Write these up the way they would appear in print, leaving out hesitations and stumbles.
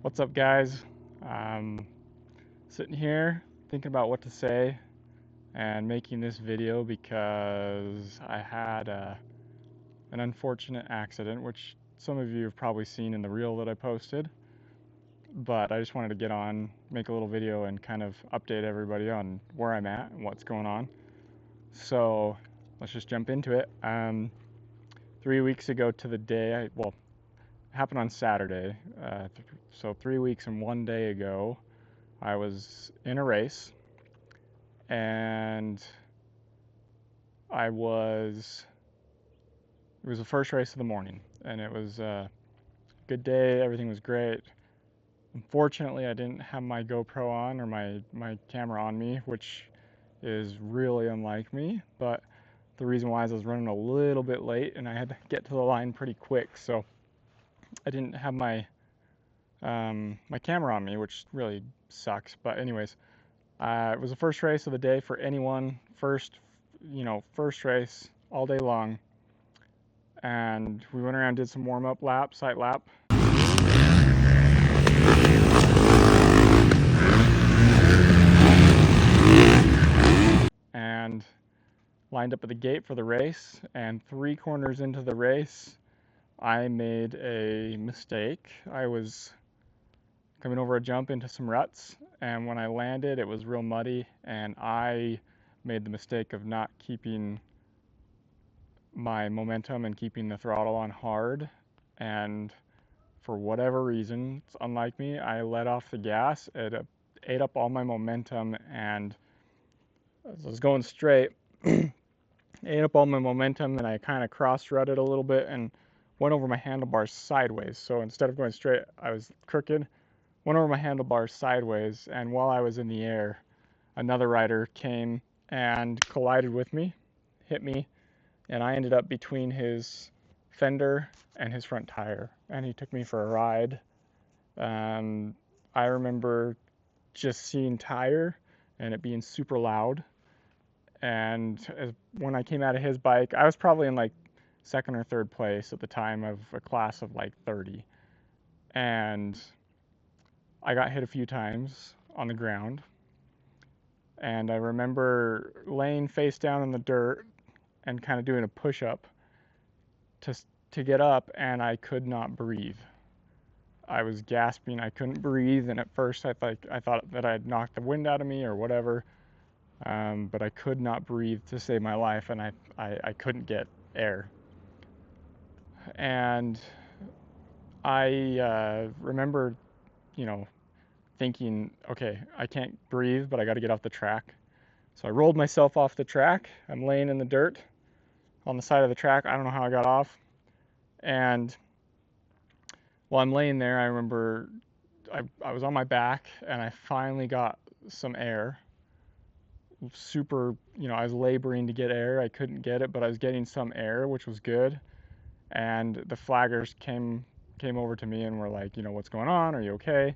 What's up, guys? Um, Sitting here thinking about what to say and making this video because I had an unfortunate accident, which some of you have probably seen in the reel that I posted. But I just wanted to get on, make a little video, and kind of update everybody on where I'm at and what's going on. So let's just jump into it. 3 weeks ago to the day, it happened on Saturday. So 3 weeks and 1 day ago, I was in a race and it was the first race of the morning, and it was a good day. Everything was great. Unfortunately, I didn't have my GoPro on or my camera on me, which is really unlike me, but the reason why is I was running a little bit late and I had to get to the line pretty quick, so I didn't have my camera on me, which really sucks. But anyways, it was the first race of the day for anyone. First race all day long. And we went around, did some warm-up lap, sight lap. And lined up at the gate for the race. And 3 corners into the race, I made a mistake. I was coming over a jump into some ruts, and when I landed, it was real muddy, and I made the mistake of not keeping my momentum and keeping the throttle on hard, and for whatever reason, it's unlike me, I let off the gas. It ate up all my momentum, and as I was going straight, ate up all my momentum, and I kind of cross-rutted a little bit and went over my handlebars sideways. So instead of going straight, I was crooked, went over my handlebars sideways, and while I was in the air, another rider came and collided with me, hit me, and I ended up between his fender and his front tire, and he took me for a ride. I remember just seeing tire and it being super loud, and when I came out of his bike, I was probably in like second or third place at the time of a class of like 30, and I got hit a few times on the ground, and I remember laying face down in the dirt and kind of doing a push-up to get up, and I could not breathe. I was gasping, I couldn't breathe, and at first I thought that I had knocked the wind out of me or whatever, but I could not breathe to save my life, and I couldn't get air. And I remember, thinking, okay, I can't breathe, but I got to get off the track. So I rolled myself off the track. I'm laying in the dirt on the side of the track. I don't know how I got off. And while I'm laying there, I remember I was on my back and I finally got some air. Super, I was laboring to get air. I couldn't get it, but I was getting some air, which was good. And the flaggers came over to me and were like, what's going on? Are you okay?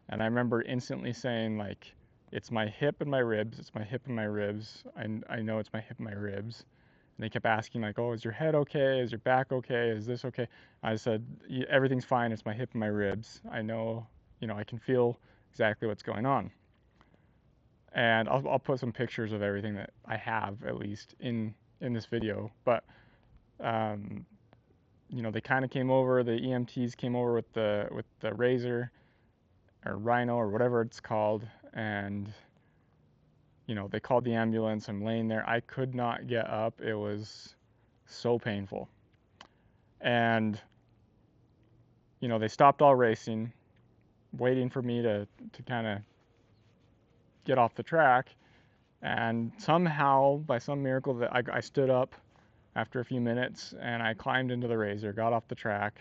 And I remember instantly saying, like, it's my hip and my ribs. It's my hip and my ribs. I know it's my hip and my ribs. And they kept asking, like, oh, is your head okay? Is your back okay? Is this okay? I said, everything's fine. It's my hip and my ribs. I know, I can feel exactly what's going on. And I'll put some pictures of everything that I have, at least, in this video. But, they kind of came over, the EMTs came over with the Razor or Rhino or whatever it's called, and they called the ambulance. I'm laying there. I could not get up. It was so painful. And they stopped all racing, waiting for me to kind of get off the track. And somehow, by some miracle, that I stood up after a few minutes and I climbed into the Razor, got off the track.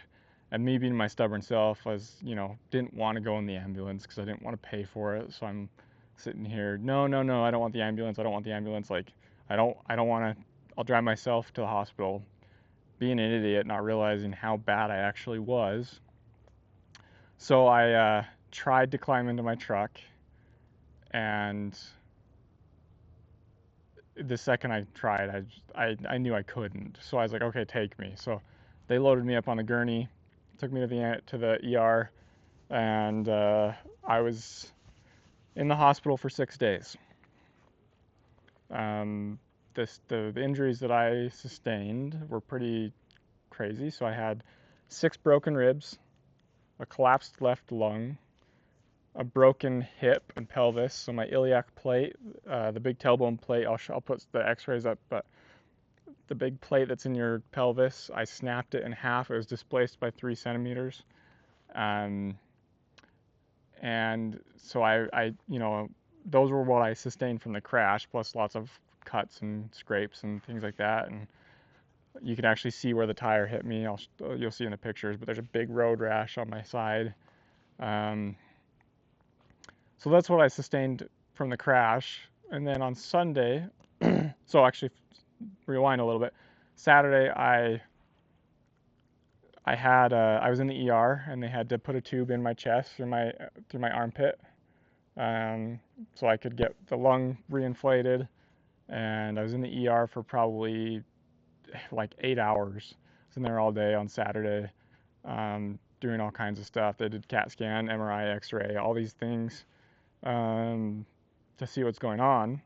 And me being my stubborn self, didn't want to go in the ambulance because I didn't want to pay for it. So I'm sitting here, no, I don't want the ambulance. I don't want the ambulance. Like, I don't want to. I'll drive myself to the hospital. Being an idiot, not realizing how bad I actually was. So I tried to climb into my truck, and the second I tried, I knew I couldn't. So I was like, okay, take me. So they loaded me up on the gurney, took me to the ER, and I was in the hospital for 6 days. Um, the injuries that I sustained were pretty crazy. So I had 6 broken ribs, a collapsed left lung, a broken hip and pelvis. So my iliac plate, the big tailbone plate, I'll put the X-rays up, but the big plate that's in your pelvis, I snapped it in half. It was displaced by 3 centimeters. Um, and so those were what I sustained from the crash, plus lots of cuts and scrapes and things like that. And you can actually see where the tire hit me. You'll see in the pictures, but there's a big road rash on my side. Um, so that's what I sustained from the crash. And then on Sunday, so actually rewind a little bit. Saturday, I was in the ER and they had to put a tube in my chest through my armpit, so I could get the lung reinflated. And I was in the ER for probably like 8 hours. I was in there all day on Saturday, doing all kinds of stuff. They did CAT scan, MRI, X-ray, all these things, to see what's going on.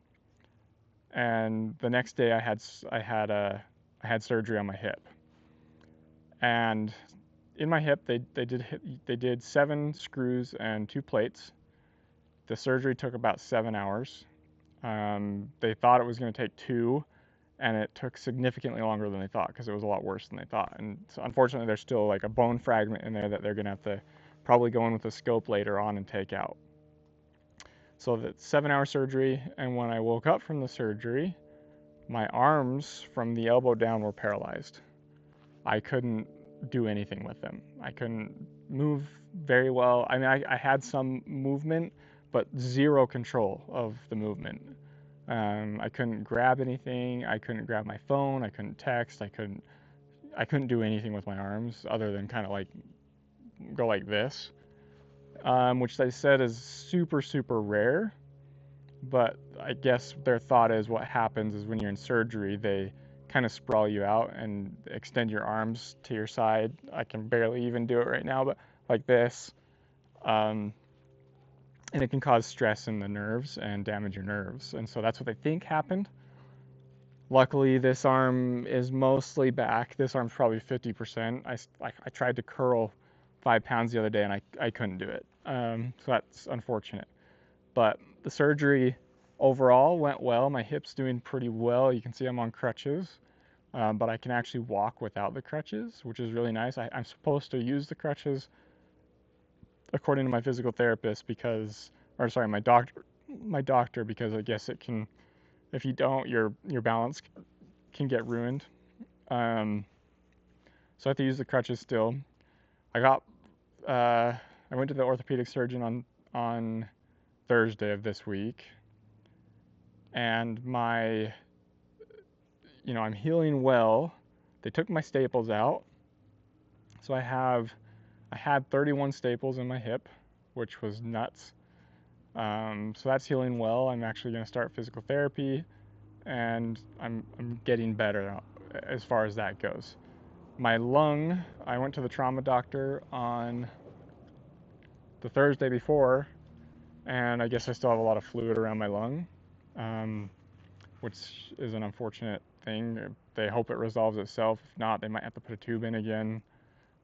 And the next day, I had surgery on my hip. And in my hip, they did 7 screws and 2 plates. The surgery took about 7 hours. They thought it was going to take 2, and it took significantly longer than they thought because it was a lot worse than they thought. And so unfortunately, there's still like a bone fragment in there that they're going to have to probably go in with a scope later on and take out. So that's 7-hour surgery, and when I woke up from the surgery, my arms from the elbow down were paralyzed. I couldn't do anything with them. I couldn't move very well. I mean, I had some movement, but zero control of the movement. I couldn't grab anything. I couldn't grab my phone. I couldn't text. I couldn't do anything with my arms other than kind of like go like this, which they said is super, super rare. But I guess their thought is what happens is when you're in surgery, they kind of sprawl you out and extend your arms to your side. I can barely even do it right now, but like this. And it can cause stress in the nerves and damage your nerves. And so that's what they think happened. Luckily, this arm is mostly back. This arm's probably 50%. I tried to curl 5 pounds the other day and I couldn't do it. So that's unfortunate. But the surgery overall went well. My hip's doing pretty well. You can see I'm on crutches, but I can actually walk without the crutches, which is really nice. I'm supposed to use the crutches according to my physical therapist my doctor, because I guess it can, if you don't, your balance can get ruined. So I have to use the crutches still. I went to the orthopedic surgeon on Thursday of this week, and I'm healing well. They took my staples out, so I had 31 staples in my hip, which was nuts. So that's healing well. I'm actually going to start physical therapy, and I'm getting better as far as that goes. My lung, I went to the trauma doctor on the Thursday before, and I guess I still have a lot of fluid around my lung, which is an unfortunate thing. They hope it resolves itself. If not, they might have to put a tube in again.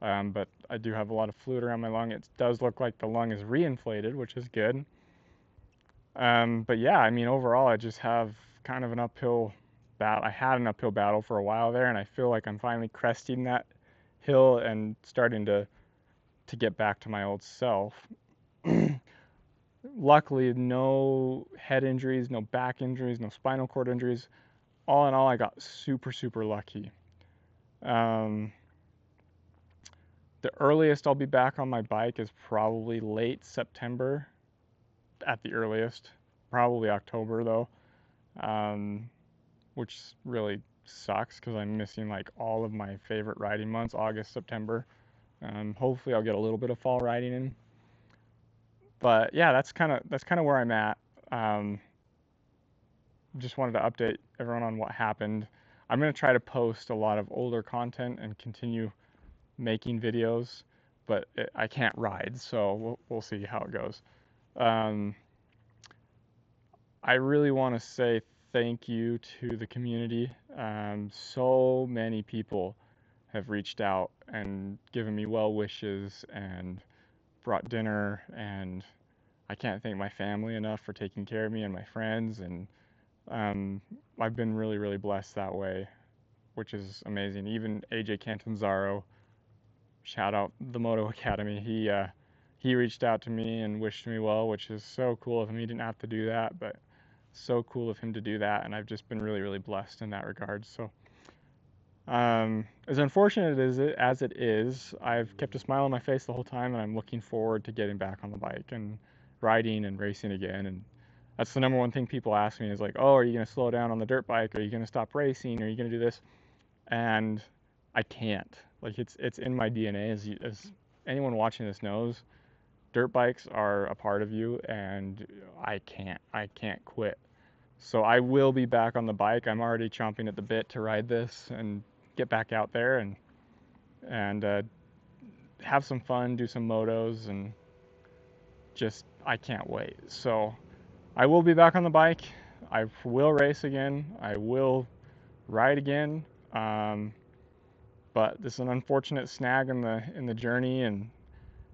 But I do have a lot of fluid around my lung. It does look like the lung is reinflated, which is good. But yeah, I mean, overall, I just have kind of an uphill battle. I had an uphill battle for a while there, and I feel like I'm finally cresting that hill and starting to get back to my old self. Luckily, no head injuries, no back injuries, no spinal cord injuries. All in all, I got super, super lucky. The earliest I'll be back on my bike is probably late September at the earliest. Probably October though, which really sucks because I'm missing like all of my favorite riding months, August, September. Hopefully I'll get a little bit of fall riding in. But yeah, that's kind of where I'm at. Just wanted to update everyone on what happened. I'm going to try to post a lot of older content and continue making videos. but I can't ride, so we'll see how it goes. Um, I really want to say thank you to the community. So many people have reached out and given me well wishes and brought dinner, and I can't thank my family enough for taking care of me and my friends, and I've been really, really blessed that way, which is amazing. Even AJ Cantanzaro, shout out the Moto Academy, he reached out to me and wished me well, which is so cool of him. He didn't have to do that, but so cool of him to do that, and I've just been really, really blessed in that regard. So, as unfortunate as it is, I've kept a smile on my face the whole time, and I'm looking forward to getting back on the bike and riding and racing again. And that's the number one thing people ask me is like, oh, are you going to slow down on the dirt bike? Are you going to stop racing? Are you going to do this? And I can't. Like it's in my DNA. As anyone watching this knows, dirt bikes are a part of you, and I can't quit. So I will be back on the bike. I'm already chomping at the bit to ride this and get back out there and have some fun, do some motos, and just I can't wait. So I will be back on the bike. I will race again. I will ride again. But this is an unfortunate snag in the journey, and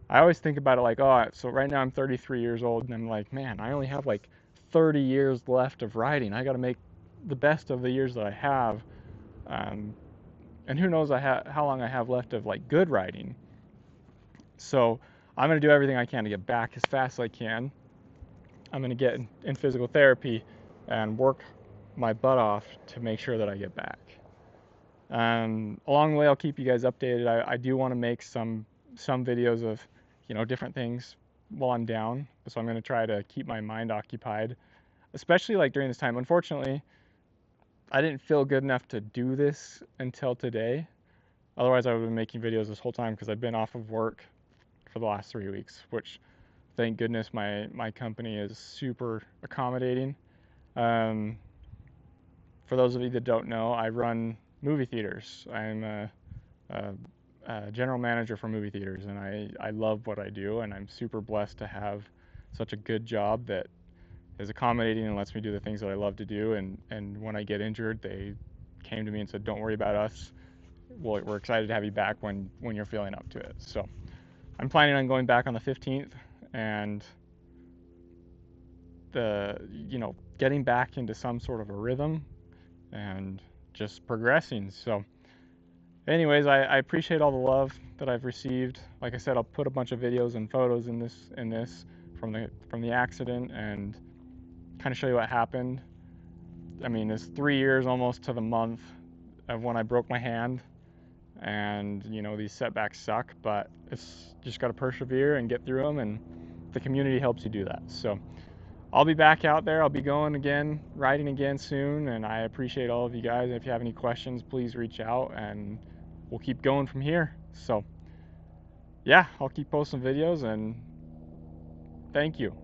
I always think about it like, oh, so right now I'm 33 years old, and I'm like, man, I only have like 30 years left of riding. I got to make the best of the years that I have, and who knows how long I have left of like good riding. So I'm gonna do everything I can to get back as fast as I can. I'm gonna get in physical therapy and work my butt off to make sure that I get back. Along the way, I'll keep you guys updated. I do want to make some videos of, different things while I'm down. So I'm going to try to keep my mind occupied, especially like during this time. Unfortunately, I didn't feel good enough to do this until today. Otherwise, I would have been making videos this whole time because I've been off of work for the last 3 weeks, which thank goodness my company is super accommodating. For those of you that don't know, I run movie theaters. I'm a general manager for movie theaters, and I love what I do, and I'm super blessed to have such a good job that is accommodating and lets me do the things that I love to do. And when I get injured, they came to me and said, "Don't worry about us. We're excited to have you back when you're feeling up to it." So I'm planning on going back on the 15th and getting back into some sort of a rhythm and just progressing. So anyways, I appreciate all the love that I've received. Like I said, I'll put a bunch of videos and photos in this from the accident and kind of show you what happened. I mean, it's 3 years almost to the month of when I broke my hand, and these setbacks suck, but it's just got to persevere and get through them, and the community helps you do that. So I'll be back out there. I'll be going again, riding again soon, and I appreciate all of you guys. If you have any questions, please reach out, and we'll keep going from here. So yeah, I'll keep posting videos, and thank you.